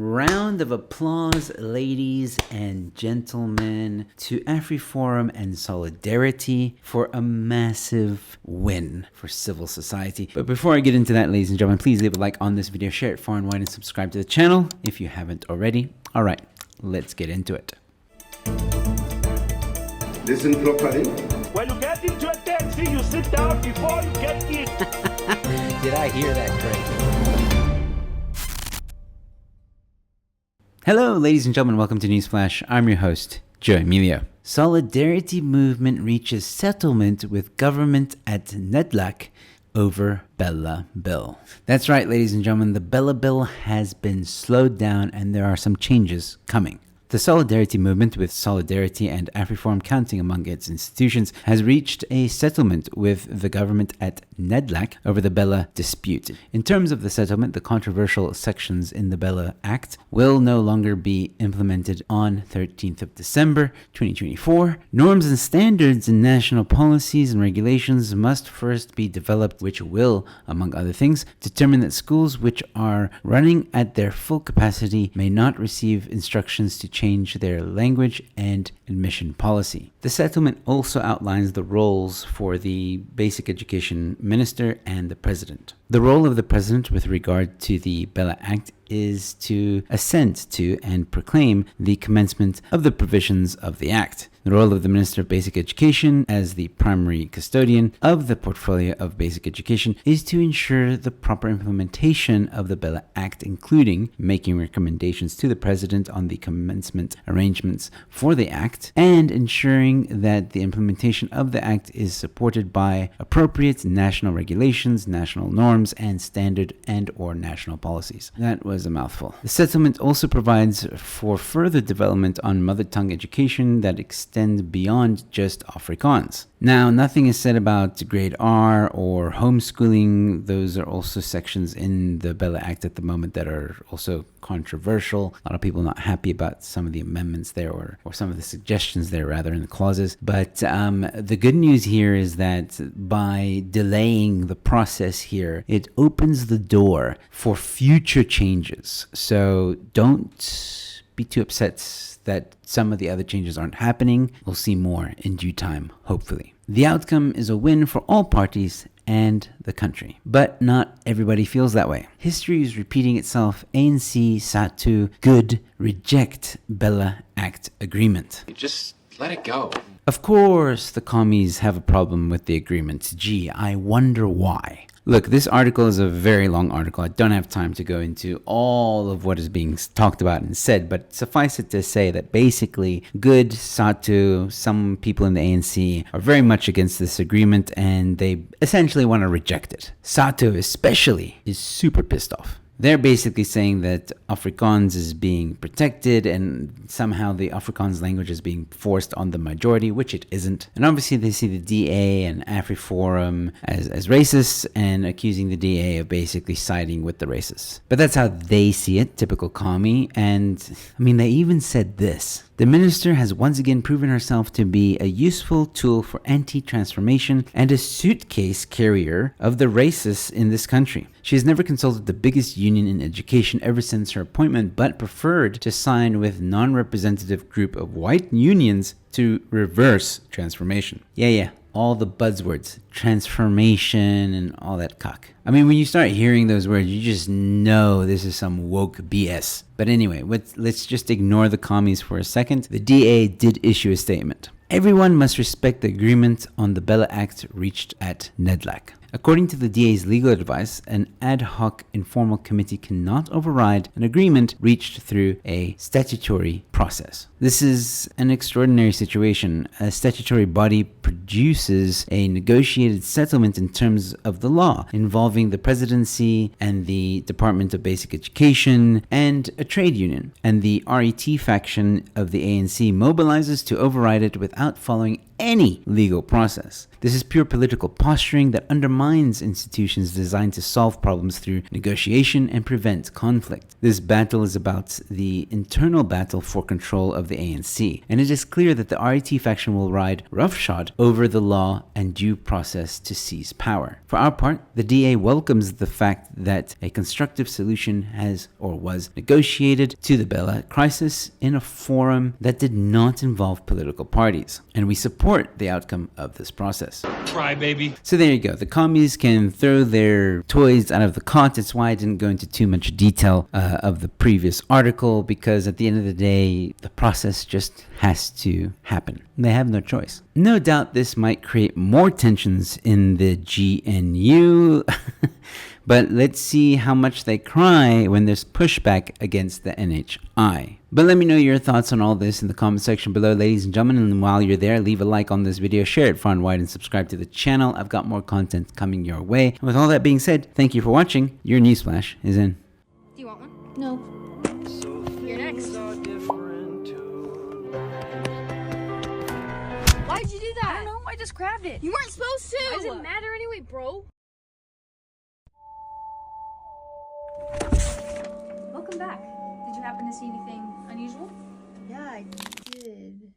Round of applause, ladies and gentlemen, to AfriForum and Solidarity for a massive win for civil society. But before I get into that, ladies and gentlemen, please leave a like on this video, share it far and wide, and subscribe to the channel if you haven't already. All right, let's get into it. Listen properly. When you get into a taxi, you sit down before you get in. Did I hear that correctly? Hello, ladies and gentlemen. Welcome to Newsflash. I'm your host, Joe Emilio. Solidarity movement reaches settlement with government at Nedlac over BELA bill. That's right, ladies and gentlemen. The BELA bill has been slowed down and there are some changes coming. The Solidarity movement, with Solidarity and AfriForum counting among its institutions, has reached a settlement with the government at Nedlac over the BELA dispute. In terms of the settlement, the controversial sections in the BELA Act will no longer be implemented on 13th of December 2024. Norms and standards and national policies and regulations must first be developed, which will, among other things, determine that schools which are running at their full capacity may not receive instructions to change their language and admission policy. The settlement also outlines the roles for the Basic Education Minister and the President. The role of the President with regard to the BELA Act is to assent to and proclaim the commencement of the provisions of the Act. The role of the Minister of Basic Education, as the primary custodian of the portfolio of basic education, is to ensure the proper implementation of the BELA Act, including making recommendations to the President on the commencement arrangements for the Act, and ensuring that the implementation of the Act is supported by appropriate national regulations, national norms, and standard and/or national policies. That was a mouthful. The settlement also provides for further development on mother tongue education that extend beyond just Afrikaans. Now, nothing is said about grade R or homeschooling. Those are also sections in the BELA Act at the moment that are also controversial. A lot of people not happy about some of the amendments there, or some of the suggestions there, rather, in the clauses. But the good news here is that by delaying the process here, it opens the door for future changes. So don't be too upset that some of the other changes aren't happening. We'll see more in due time, hopefully. The outcome is a win for all parties and the country. But not everybody feels that way. History is repeating itself. ANC, SATU, good, reject BELA Act agreement. Just let it go. Of course, the commies have a problem with the agreement. Gee, I wonder why. Look, this article is a very long article. I don't have time to go into all of what is being talked about and said, but suffice it to say that basically Good, SATU, some people in the ANC are very much against this agreement and they essentially want to reject it. SATU especially is super pissed off. They're basically saying that Afrikaans is being protected and somehow the Afrikaans language is being forced on the majority, which it isn't. And obviously they see the DA and AfriForum as racists and accusing the DA of basically siding with the racists. But that's how they see it, typical commie. And I mean, they even said this. The minister has once again proven herself to be a useful tool for anti-transformation and a suitcase carrier of the racists in this country. She has never consulted the biggest union in education ever since her appointment, but preferred to sign with non-representative group of white unions to reverse transformation. Yeah. All the buzzwords, transformation and all that cock. I mean, when you start hearing those words, you just know this is some woke BS. But anyway, let's just ignore the commies for a second. The DA did issue a statement. Everyone must respect the agreement on the BELA Act reached at Nedlac. According to the DA's legal advice, an ad hoc informal committee cannot override an agreement reached through a statutory process. This is an extraordinary situation. A statutory body produces a negotiated settlement in terms of the law involving the Presidency and the Department of Basic Education and a trade union. And the RET faction of the ANC mobilizes to override it without following any legal process. This is pure political posturing that undermines institutions designed to solve problems through negotiation and prevent conflict. This battle is about the internal battle for control of the ANC, and it is clear that the RET faction will ride roughshod over the law and due process to seize power. For our part, the DA welcomes the fact that a constructive solution has or was negotiated to the BELA crisis in a forum that did not involve political parties, and we support the outcome of this process. Try, baby. So there you go. The commies can throw their toys out of the cot. That's why I didn't go into too much detail of the previous article, because at the end of the day, the process just has to happen. They have no choice. No doubt this might create more tensions in the GNU, but let's see how much they cry when there's pushback against the NHI. But let me know your thoughts on all this in the comment section below, ladies and gentlemen. And while you're there, leave a like on this video, share it far and wide, and subscribe to the channel. I've got more content coming your way. And with all that being said, thank you for watching. Your Newsflash is in. Do you want one? No. You're next. Why'd you do that? I don't know. I just grabbed it. You weren't supposed to. Why does it matter anyway, bro? Welcome back. Did you happen to see anything unusual? Yeah, I did.